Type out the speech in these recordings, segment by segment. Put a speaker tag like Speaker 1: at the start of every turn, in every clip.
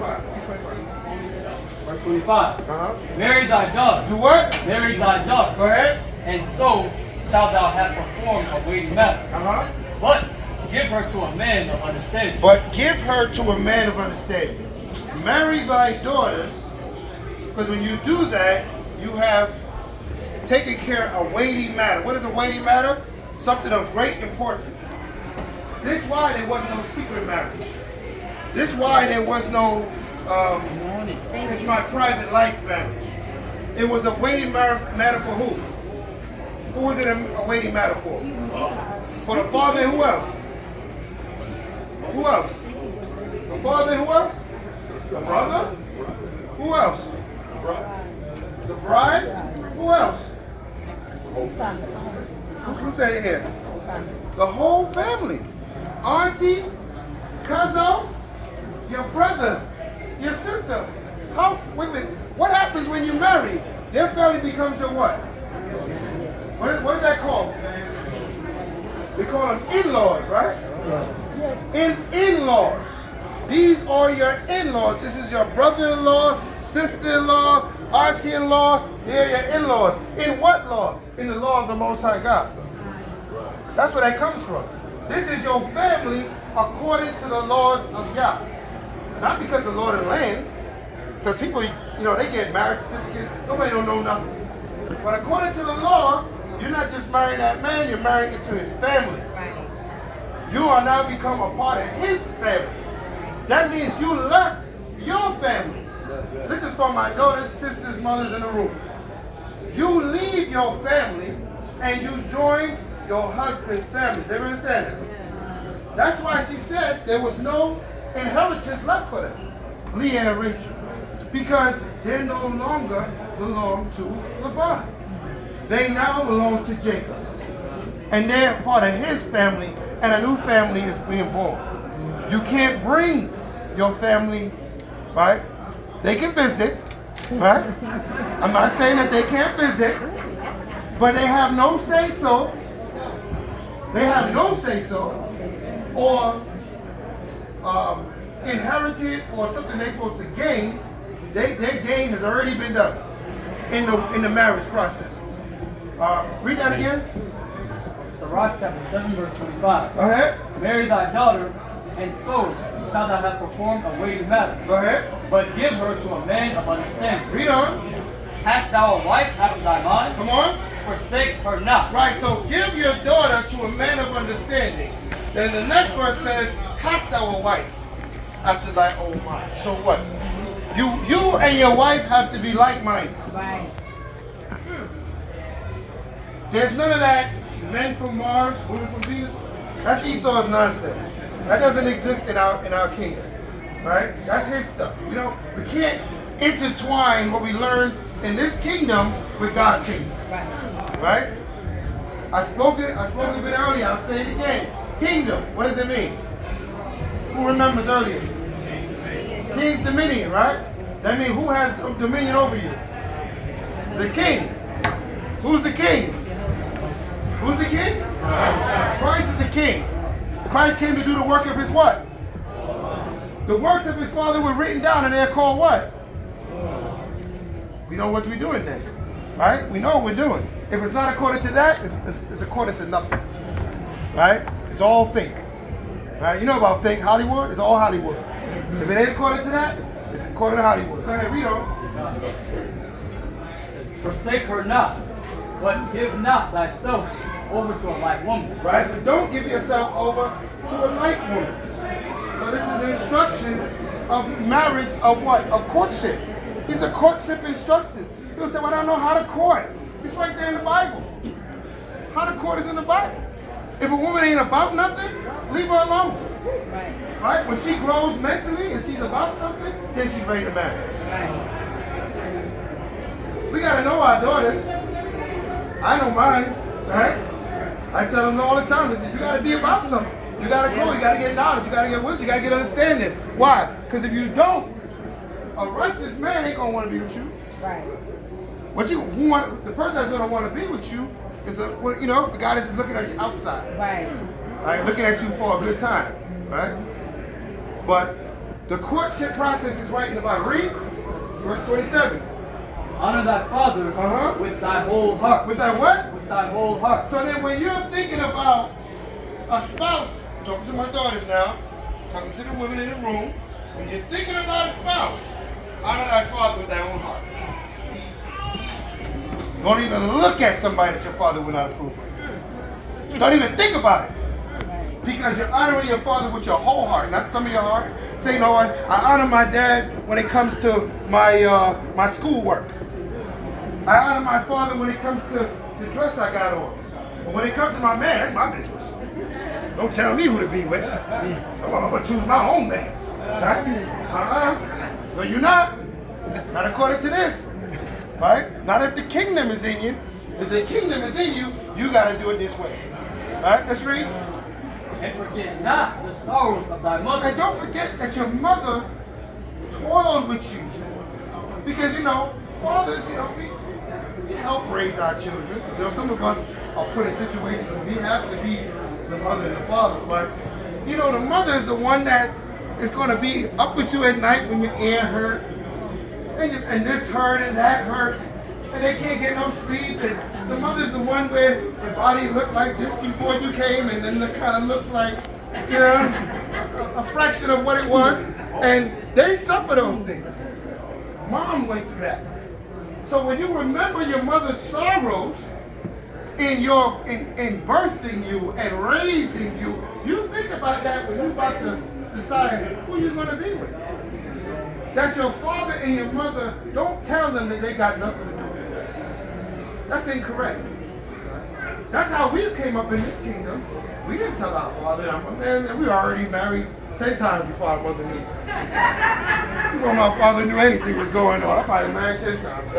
Speaker 1: 25. Read 25.
Speaker 2: Verse 25. Marry thy daughter.
Speaker 1: Do what?
Speaker 2: Marry thy daughter.
Speaker 1: Go ahead.
Speaker 2: And so shalt thou have performed a weighty matter. But give her to a man of understanding.
Speaker 1: But give her to a man of understanding. Marry thy daughters, because when you do that, you have taken care of a weighty matter. What is a weighty matter? Something of great importance. This is why there was no secret marriage. This is why there was no, it's my private life marriage. It was a weighty matter for who? Who was it a weighty matter for? For the father and who else? Who else? The father and who else? The brother? Who else? The bride? Who else? Who said it here? The whole family. Auntie, cousin, your brother, your sister. Wait a minute. What happens when you marry? Their family becomes your what? What is that called? We call them in-laws, right? In-laws. These are your in-laws. This is your brother-in-law, sister-in-law, auntie-in-law. They're your in-laws. In what law? In the law of the Most High God. That's where that comes from. This is your family according to the laws of Yah. Not because the Lord of the land. Because people, they get marriage certificates. Nobody don't know nothing. But according to the law, you're not just marrying that man, you're marrying into his family. You are now become a part of his family. That means you left your family. This is for my daughters, sisters, mothers in the room. You leave your family and you join your husband's family. Does everyone understand that? That's why she said there was no inheritance left for them, Leah and Rachel, because they no longer belong to Laban. They now belong to Jacob. And they're part of his family, and a new family is being born. You can't bring your family, right? They can visit, right? I'm not saying that they can't visit, but they have no say-so. They have no say-so, or inherited, or something they're supposed to gain. Their gain has already been done in the marriage process. Read that again.
Speaker 2: Sirach chapter 7 verse 25.
Speaker 1: Go ahead.
Speaker 2: Marry thy daughter, and so shalt thou have performed a weighty matter.
Speaker 1: Go ahead.
Speaker 2: But give her to a man of understanding.
Speaker 1: Read on.
Speaker 2: Hast thou a wife after thy mind?
Speaker 1: Come on.
Speaker 2: Forsake her not.
Speaker 1: Right, so give your daughter to a man of understanding. Then the next verse says, hast thou a wife after thy own mind? So what? You and your wife have to be like-minded.
Speaker 3: Right.
Speaker 1: There's none of that men from Mars, women from Venus. That's Esau's nonsense. That doesn't exist in our kingdom. Right? That's his stuff. We can't intertwine what we learn in this kingdom with God's kingdom. Right? I spoke a bit earlier, I'll say it again. Kingdom, what does it mean? Who remembers earlier? King's dominion, right? That means who has dominion over you? The king. Who's the king? Who's the king? Christ is the king. Christ came to do the work of his what? The works of his Father were written down, and they're called what? We know what we're doing then. Right? We know what we're doing. If it's not according to that, it's according to nothing. Right? It's all fake. Right? You know about fake Hollywood? It's all Hollywood. If it ain't according to that, it's according to Hollywood. Go ahead, read on.
Speaker 2: Forsake her not, but give not thyself over to a like woman.
Speaker 1: Right? But don't give yourself over to a like woman. So this is instructions of marriage, of what? Of courtship. These are courtship instructions. People say, well, I don't know how to court. It's right there in the Bible. How to court is in the Bible. If a woman ain't about nothing, leave her alone.
Speaker 3: Right.
Speaker 1: Right? When she grows mentally and she's about something, then she's ready to marry.
Speaker 3: Right.
Speaker 1: We gotta know our daughters. I know mine, right? I tell them all the time, I say, you gotta be about something. You gotta grow, you gotta get knowledge, you gotta get wisdom, you gotta get understanding. Why? Because if you don't, a righteous man ain't gonna want to be with you.
Speaker 3: Right.
Speaker 1: The person that's gonna want to be with you is the guy that's just looking at you outside.
Speaker 3: Right.
Speaker 1: Right? Looking at you for a good time. Right? But The courtship process is right in the Bible. Read verse 27.
Speaker 2: Honor thy father with thy whole heart.
Speaker 1: With thy what?
Speaker 2: With thy whole heart.
Speaker 1: So then when you're thinking about a spouse, talking to my daughters now, talking to the women in the room, when you're thinking about a spouse, honor thy father with thy own heart. Don't even look at somebody that your father would not approve of. Don't even think about it. Because you're honoring your father with your whole heart, not some of your heart. Say, you know what? I honor my dad when it comes to my schoolwork. I honor my father when it comes to the dress I got on. But when it comes to my man, that's my business. Don't tell me who to be with. I'm going to choose my own man. Right? No, you're not. Not according to this. Right? Not if the kingdom is in you. If the kingdom is in you, you got to do it this way. Right? Let's read.
Speaker 2: And forget not the sorrows of thy mother.
Speaker 1: And don't forget that your mother toiled with you. Because, fathers, we help raise our children. Some of us are put in situations where we have to be the mother and the father. But, the mother is the one that is going to be up with you at night when your ear hurt. And this hurt and that hurt. And they can't get no sleep. And the mother's the one where the body looked like just before you came, and then it kind of looks like, a fraction of what it was. And they suffer those things. Mom went through that. So when you remember your mother's sorrows in birthing you and raising you, you think about that when you're about to decide who you're going to be with. That's your father and your mother. Don't tell them that they got nothing to do with it. That's incorrect. That's how we came up in this kingdom. We didn't tell our father, man, we were already married 10 times before our mother knew. Before my father knew anything was going on. I probably married 10 times.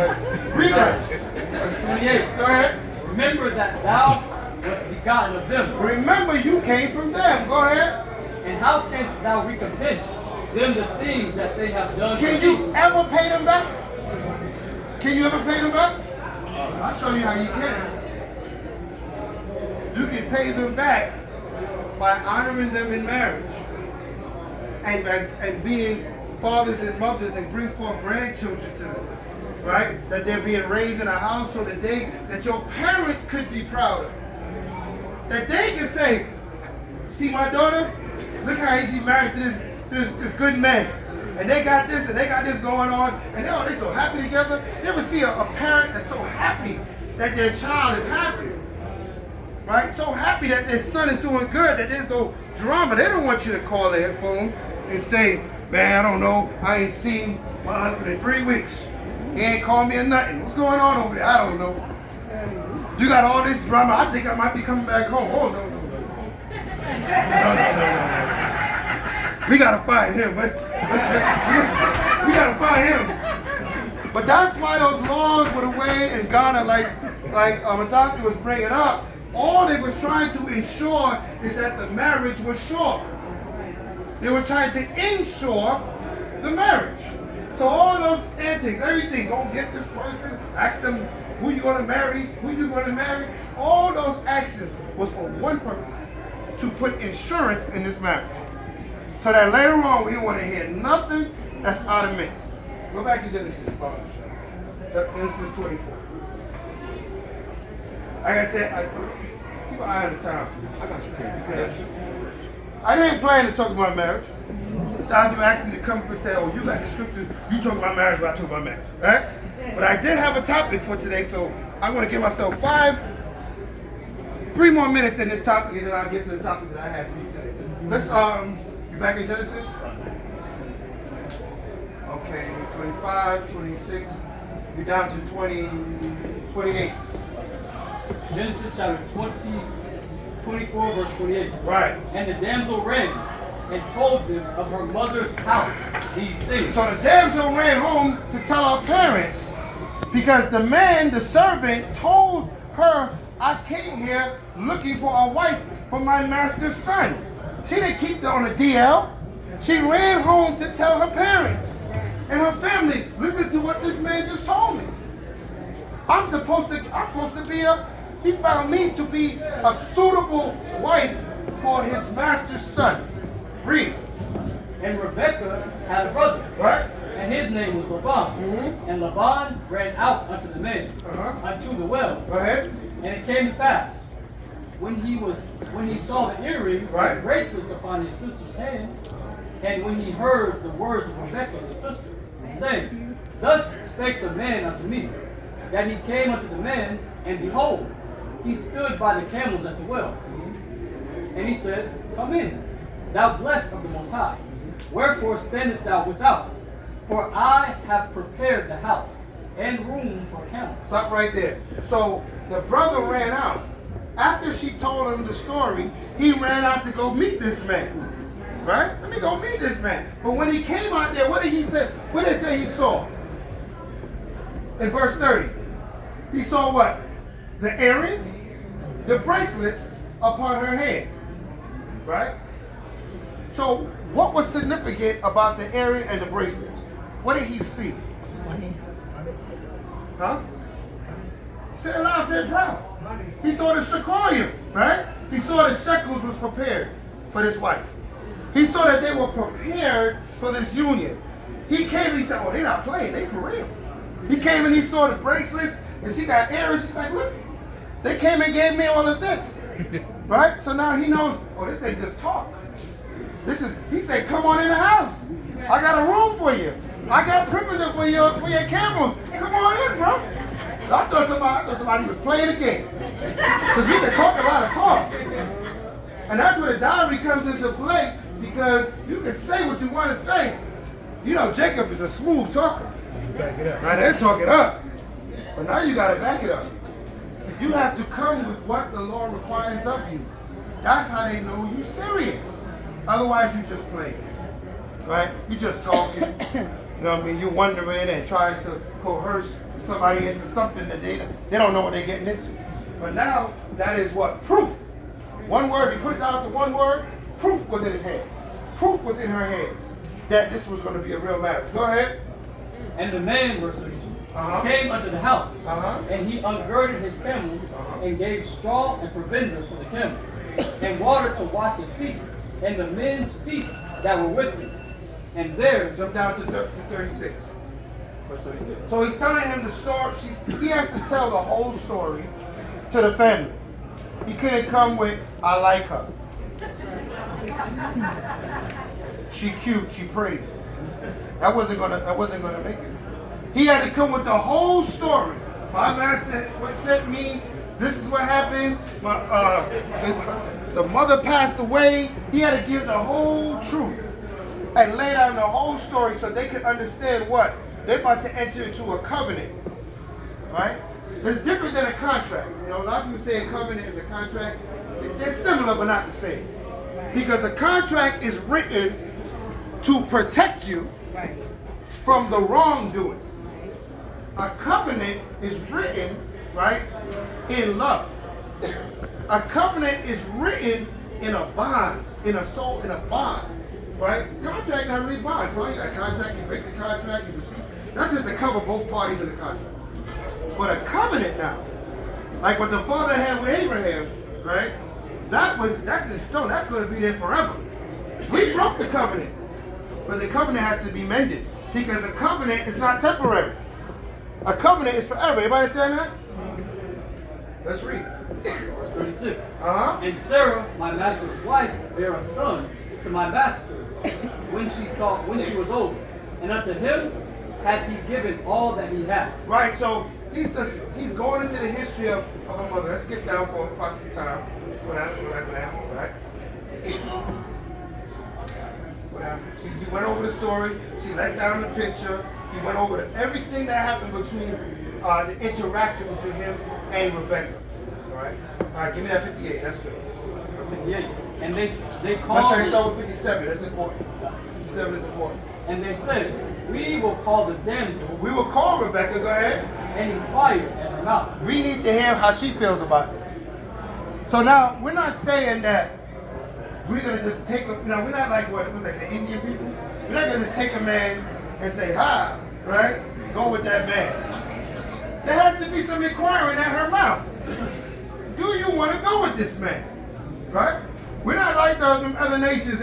Speaker 1: Read that.
Speaker 2: Verse 28.
Speaker 1: Go ahead.
Speaker 2: Remember that thou wast begotten of them.
Speaker 1: Remember you came from them. Go ahead.
Speaker 2: And how canst thou recompense them the things that they have done?
Speaker 1: Can you ever pay them back? Can you ever pay them back? I'll show you how you can. You can pay them back by honoring them in marriage and being fathers and mothers and bring forth grandchildren to them, right? That they're being raised in a house so that your parents could be proud of. That they can say, see my daughter? Look how she's married to this good man. And they got this and they got this going on. And they're so happy together. You ever see a parent that's so happy that their child is happy? Right? So happy that their son is doing good, that there's no drama. They don't want you to call their phone and say, man, I don't know, I ain't seen my husband in 3 weeks. He ain't called me or nothing. What's going on over there? I don't know. You got all this drama. I think I might be coming back home. Oh, no. We got to find him. We got to find him. But that's why those laws were the way in Ghana, like a doctor was bringing up, all they was trying to ensure is that the marriage was sure. They were trying to ensure the marriage. So all those antics, everything, go get this person, ask them who you going to marry, all those actions was for one purpose, to put insurance in this marriage. So that later on, we don't want to hear nothing that's out of midst. Go back to Genesis, Genesis 24. Like I said, keep an eye on the time for me. I got you, because I didn't plan to talk about marriage. I was asking to come up and say, oh, you got the scriptures, you talk about marriage, but I talk about marriage, right? But I did have a topic for today, so I'm going to give myself 3 more minutes in this topic, and then I'll get to the topic that I have for you today. Let's, you back in Genesis? Okay, 25, 26, you're down to 28.
Speaker 2: Genesis chapter 24, verse 28.
Speaker 1: Right.
Speaker 2: And the damsel ran and told them of her mother's house these things.
Speaker 1: So the damsel ran home to tell her parents, because the man, the servant, told her, I came here looking for a wife for my master's son. She didn't keep it on the DL. She ran home to tell her parents and her family, listen to what this man just told me. I'm supposed to be he found me to be a suitable wife for his master's son. Read.
Speaker 2: And Rebekah Rebekah had a brother,
Speaker 1: Right?
Speaker 2: and his name was Laban. And Laban ran out unto the men, unto the well.
Speaker 1: Go ahead.
Speaker 2: And it came to pass, when he saw the earring
Speaker 1: Right.
Speaker 2: and bracelets upon his sister's hand, and when he heard the words of Rebekah his sister, saying, Thus spake the man unto me, that he came unto the man, and behold, he stood by the camels at the well. And he said, Come in, thou blessed of the Most High. Wherefore standest thou without? For I have prepared the house and room for camels.
Speaker 1: Stop right there. So the brother ran out. After she told him the story, he ran out to go meet this man. Right? Let me go meet this man. But when he came out there, what did he say? What did they say he saw? In verse 30. He saw what? The earrings, the bracelets upon her hand. Right? So what was significant about the earring and the bracelets? What did he see? Huh? Say it loud, say it proud. He saw the shekolim, right? He saw the shekels was prepared for this wife. He saw that they were prepared for this union. He came and he said, oh, they're not playing, they for real. He came and he saw the bracelets and she got earrings. She's like, look, they came and gave me all of this. Right? So now he knows, oh, this ain't just talk. He said, come on in the house. I got a room for you. I got privilege for your camels. Come on in, bro. I thought somebody was playing a game. Because we can talk a lot of talk. And that's where the diary comes into play, because you can say what you want to say. You know, Jacob is a smooth talker.
Speaker 3: Back it up.
Speaker 1: Now they're talking up. But now you got to back it up. You have to come with what the Lord requires of you. That's how they know you're serious. Otherwise, you just play. Right? You just talking. You know what I mean? You're wondering and trying to coerce somebody into something that they don't know what they're getting into. But now, that is what? Proof. One word, he put it down to one word, proof was in his hand. Proof was in her hands that this was going to be a real marriage. Go ahead.
Speaker 2: And the man, verse 32, came unto the house, and he ungirded his camels, and gave straw and provender for the camels, and water to wash his feet, and the men's feet that were with him. And there,
Speaker 1: Jump down to 36.
Speaker 2: verse 36.
Speaker 1: So he's telling him the story. He has to tell the whole story to the family. He couldn't come with, I like her. She cute, she pretty. That wasn't gonna make it. He had to come with the whole story. My master sent me. This is what happened. The mother passed away. He had to give the whole truth and lay down the whole story so they could understand what they're about to enter into a covenant. Right? It's different than a contract. You know, a lot of people say a covenant is a contract. They're similar, but not the same. Because a contract is written to protect you from the wrongdoing. A covenant is written, right, in love. A covenant is written in a bond, in a bond, right? Contract not really bond, bro. You got a contract, you break the contract, you receive. That's just to cover both parties in the contract. But a covenant now, like what the father had with Abraham, right? That's in stone. That's going to be there forever. We broke the covenant, but the covenant has to be mended because a covenant is not temporary. A covenant is forever. Everybody understand that? Let's read.
Speaker 2: Verse 36.
Speaker 1: And
Speaker 2: Sarah, my master's wife, bare a son to my master when she was old, and unto him hath he given all that he had.
Speaker 1: Right, so he's going into the history of a mother. Let's skip down for paucity of time. What happened, right? What happened? He went over the story. She let down the picture. He went over everything that happened between the interaction between him and Rebecca. All right, give me that 58. That's good.
Speaker 2: 58. And they
Speaker 1: Let's
Speaker 2: called.
Speaker 1: start with 57. That's important. 57 is important.
Speaker 2: And they said, we will call the damsel.
Speaker 1: We will call Rebecca. Go ahead.
Speaker 2: And inquire at her mouth.
Speaker 1: We need to hear how she feels about this. So now, we're not saying that we're going to just take we're not like what was like the Indian people. We're not going to just take a man and say, hi, right? Go with that man. There has to be some inquiring at her mouth. Do you want to go with this man? Right? We're not like the other nations.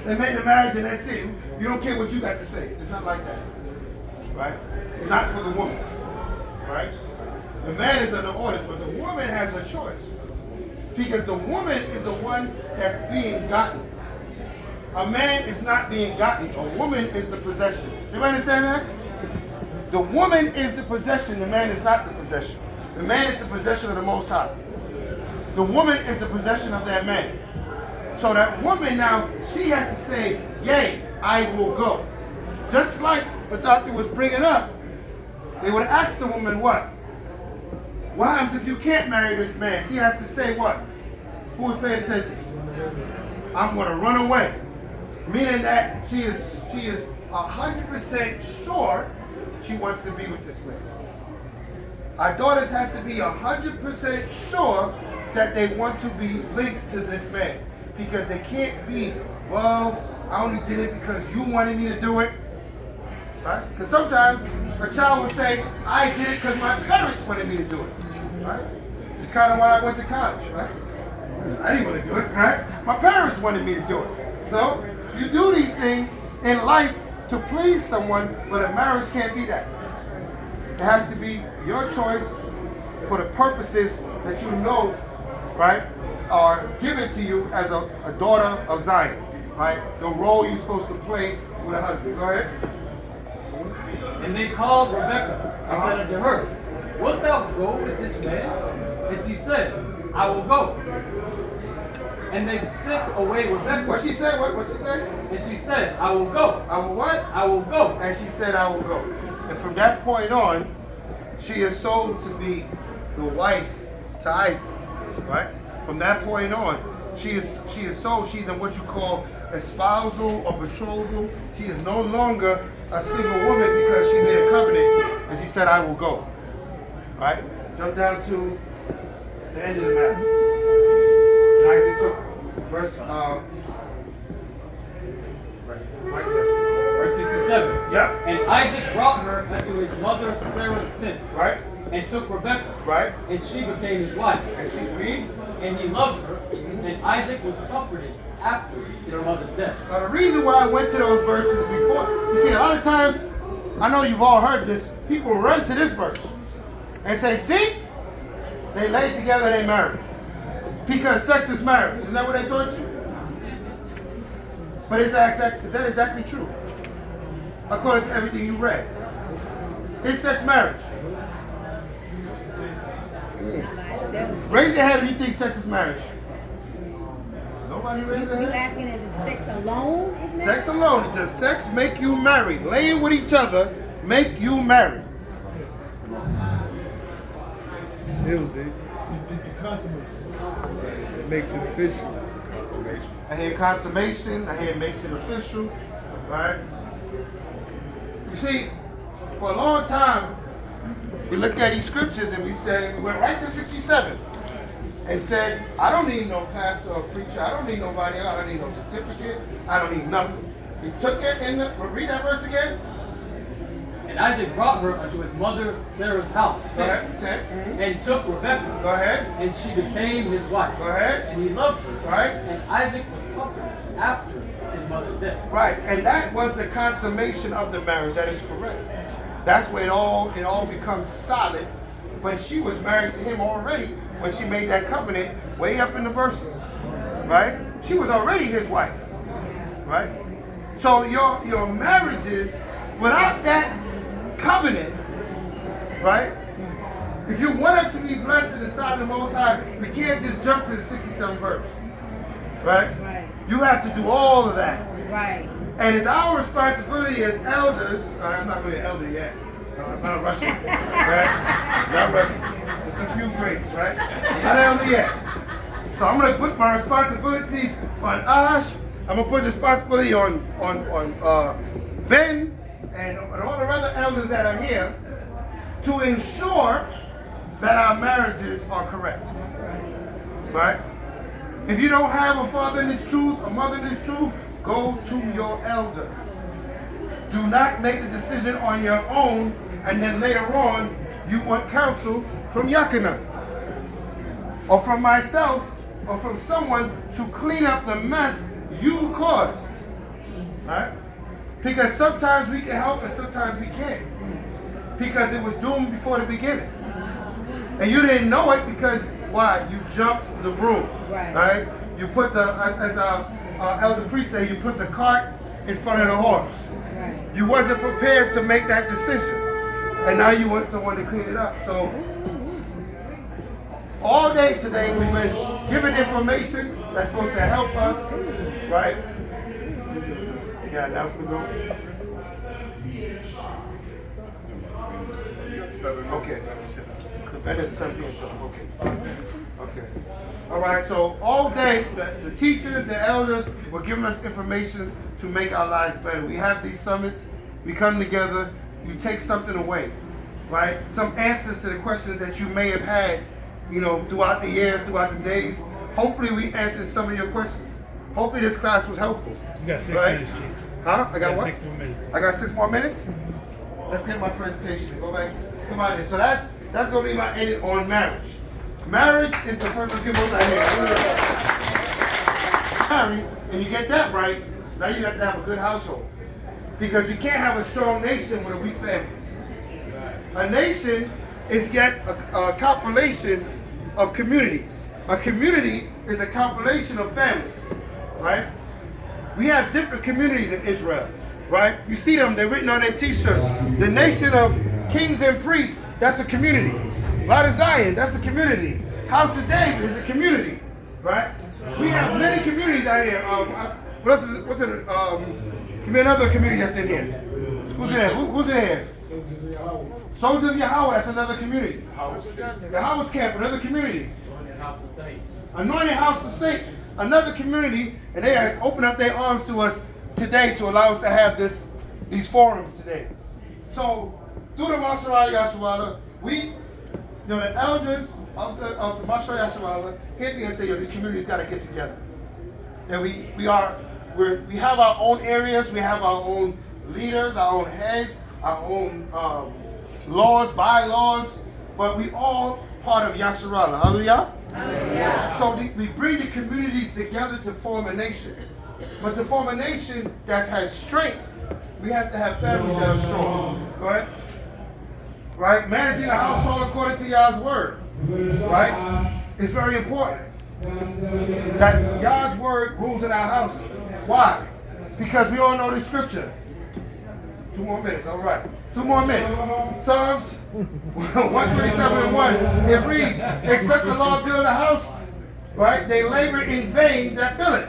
Speaker 1: They made the marriage and that's it. You don't care what you got to say. It's not like that. Right? Not for the woman. Right? The man is under orders, but the woman has a choice. Because the woman is the one that's being gotten. A man is not being gotten. A woman is the possession. You understand that? The woman is the possession. The man is not the possession. The man is the possession of the Most High. The woman is the possession of that man. So that woman now, she has to say, yea, I will go. Just like the doctor was bringing up, they would ask the woman what? What happens if you can't marry this man? She has to say what? Who's paying attention? I'm going to run away. Meaning that she is 100% sure she wants to be with this man. Our daughters have to be 100% sure that they want to be linked to this man. Because they can't be, well, I only did it because you wanted me to do it. Right? Because sometimes a child will say, I did it because my parents wanted me to do it. Right? It's kind of why I went to college, right? I didn't want to do it, right? My parents wanted me to do it. So you do these things in life to please someone, but a marriage can't be that. It has to be your choice for the purposes that you know, right, are given to you as a daughter of Zion, right? The role you're supposed to play with a husband. Go ahead.
Speaker 2: And they called Rebekah and said unto her, Wilt thou go with this man? And she said, I will go. And they sent away Rebekah.
Speaker 1: What she said? What she said?
Speaker 2: And she said, I will go.
Speaker 1: I will what?
Speaker 2: I will go.
Speaker 1: And she said, I will go. And from that point on, she is sold to be the wife to Isaac, right? From that point on, she is sold. She's in what you call espousal or betrothal. She is no longer a single woman because she made a covenant and she said, I will go. Right? Jump down to the end of the map. And Isaac took verse right there.
Speaker 2: Verse 67.
Speaker 1: Yep.
Speaker 2: And Isaac brought her unto his mother Sarah's tent.
Speaker 1: Right?
Speaker 2: And took Rebekah.
Speaker 1: Right?
Speaker 2: And she became his wife.
Speaker 1: And she read.
Speaker 2: And he loved her. And Isaac was comforted after his mother's death.
Speaker 1: Now the reason why I went to those verses before, you see, a lot of times, I know you've all heard this, people run to this verse and say, see, they lay together and they married. Because sex is marriage. Isn't that what they taught you? But is that exactly true? According to everything you read. Is sex marriage? Raise your hand if you think sex is marriage. Nobody raised their
Speaker 3: You
Speaker 1: hand?
Speaker 3: asking is it sex alone? Is marriage?
Speaker 1: Sex alone. Does sex make you married? Laying with each other make you married?
Speaker 4: Seals it. It makes it official.
Speaker 1: I hear consummation. I hear makes it official. Right? You see, for a long time, we looked at these scriptures and we went right to 67 and said, I don't need no pastor or preacher. I don't need nobody else. I don't need no certificate. I don't need nothing. He took it read that verse again.
Speaker 2: And Isaac brought her unto his mother Sarah's house.
Speaker 1: Go ahead. 10.
Speaker 2: And took Rebekah.
Speaker 1: Go ahead.
Speaker 2: And she became his wife.
Speaker 1: Go ahead.
Speaker 2: And he loved her.
Speaker 1: Right.
Speaker 2: And Isaac was comforted after his mother's death.
Speaker 1: Right. And that was the consummation of the marriage. That is correct. That's where it all becomes solid. But she was married to him already when she made that covenant way up in the verses. Right? She was already his wife. Right? So your marriages, without that covenant, right? If you want it to be blessed in the sight of the Most High, we can't just jump to the 67th verse. Right?
Speaker 3: Right.
Speaker 1: You have to do all of that.
Speaker 3: Right.
Speaker 1: And it's our responsibility as elders. I'm not really an elder yet. I'm not rushing. Right? Not rushing. There's a few grades, right? Not elder yet. So I'm going to put my responsibilities on Ash. I'm going to put responsibility on Ben and all the other elders that are here to ensure that our marriages are correct. Right? If you don't have a father in this truth, a mother in this truth, go to your elder. Do not make the decision on your own and then later on you want counsel from Yakina or from myself or from someone to clean up the mess you caused. Right? Because sometimes we can help and sometimes we can't. Because it was doomed before the beginning. And you didn't know it because, why? You jumped the broom. Right? You put the, as our elder priest said, you put the cart in front of the horse. You wasn't prepared to make that decision. And now you want someone to clean it up. So, all day today we've been given information that's supposed to help us, right? You got an announcement going? Okay. Okay. All right, so all day the teachers, the elders were giving us information to make our lives better. We have these summits, we come together, you take something away, right? Some answers to the questions that you may have had, you know, throughout the years, throughout the days. Hopefully we answered some of your questions. Hopefully this class was helpful.
Speaker 4: You got 6 minutes, Chief.
Speaker 1: Huh? I got what?
Speaker 4: 6 more minutes.
Speaker 1: I got 6 more minutes? Let's get my presentation. Go back. Come on in. So that's going to be my edit on marriage. Marriage is the first. Let's get both hands. Married, and you get that right, now you have to have a good household. Because you can't have a strong nation with a weak families. A nation is yet a compilation of communities. A community is a compilation of families, right? We have different communities in Israel, right? You see them, they're written on their t-shirts. The nation of kings and priests, that's a community. Lot of Zion, that's a community. House of David is a community, right? We have many communities out here. What's it? Give me another community that's in here. Who's in there? Who's in here? Soldiers of Yahweh, that's another community. Yahweh's Camp, another community. Anointed House of Saints, another community, and they have opened up their arms to us today to allow us to have these forums today. So, through the Masharah yasharahla, we, the elders of the Masharah yasharahla, came together and say, these communities got to get together. And we have our own areas, we have our own leaders, our own head, our own laws, bylaws, but we all part of yasharahla. Hallelujah? Hallelujah. So we bring the communities together to form a nation. But to form a nation that has strength, we have to have families that are strong. Right? Right? Managing a household according to Yah's word. Right? It's very important that Yah's word rules in our house. Why? Because we all know the scripture. 2 more minutes, all right. 2 more minutes. Psalms 127:1. It reads, except the Lord build a house, right? They labor in vain that build it.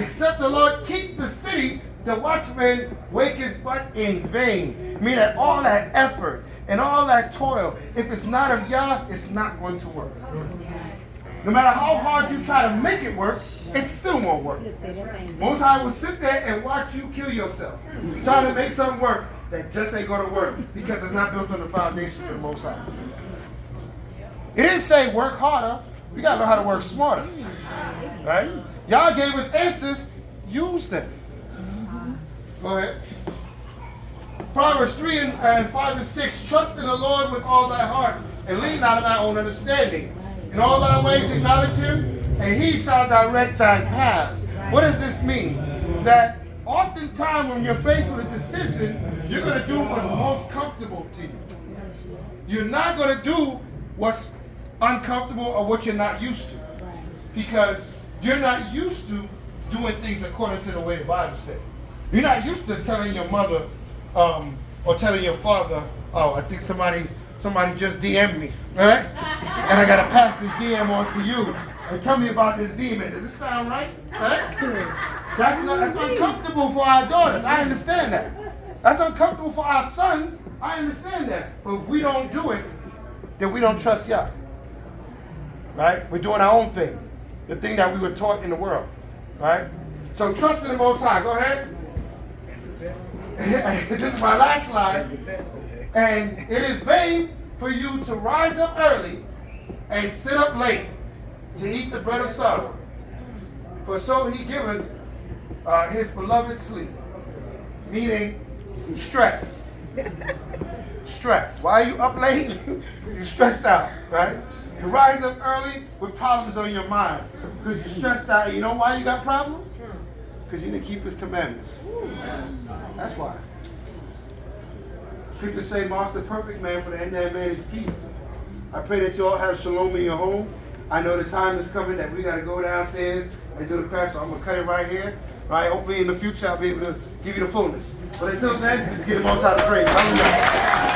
Speaker 1: Except the Lord keep the city, the watchman waketh but in vain. Meaning that all that effort and all that toil, if it's not of Yah, it's not going to work. No matter how hard you try to make it work, it still won't work. Most High will sit there and watch you kill yourself, trying to make something work that just ain't going to work because it's not built on the foundations of the Most High. It didn't say work harder. We got to know how to work smarter. Right? Y'all gave us answers. Use them. Go ahead. Proverbs 3:5-6. Trust in the Lord with all thy heart and lean not on thy own understanding. In all thy ways acknowledge him, and he shall direct thy paths. What does this mean? That oftentimes when you're faced with a decision, you're going to do what's most comfortable to you. You're not going to do what's uncomfortable or what you're not used to. Because you're not used to doing things according to the way the Bible said. You're not used to telling your mother or telling your father, oh, I think somebody just DM'd me, right? And I got to pass this DM on to you and tell me about this demon. Does this sound right? That's uncomfortable for our daughters. I understand that. That's uncomfortable for our sons. I understand that. But if we don't do it, then we don't trust Yah. Right? We're doing our own thing. The thing that we were taught in the world. Right? So trust in the Most High. Go ahead. This is my last slide. And it is vain for you to rise up early and sit up late to eat the bread of sorrow. For so he giveth his beloved sleep. Meaning stress. Stress. Why are you up late? You're stressed out, right? You rise up early with problems on your mind because you're stressed out. You know why you got problems? Because you didn't keep his commandments. That's why. Scripture say, mark the perfect man, for the end of that man is peace. I pray that you all have shalom in your home. I know the time is coming that we got to go downstairs and do the class, so I'm going to cut it right here. Right? Hopefully in the future I'll be able to give you the fullness. But until then, get the most out of praise. Hallelujah.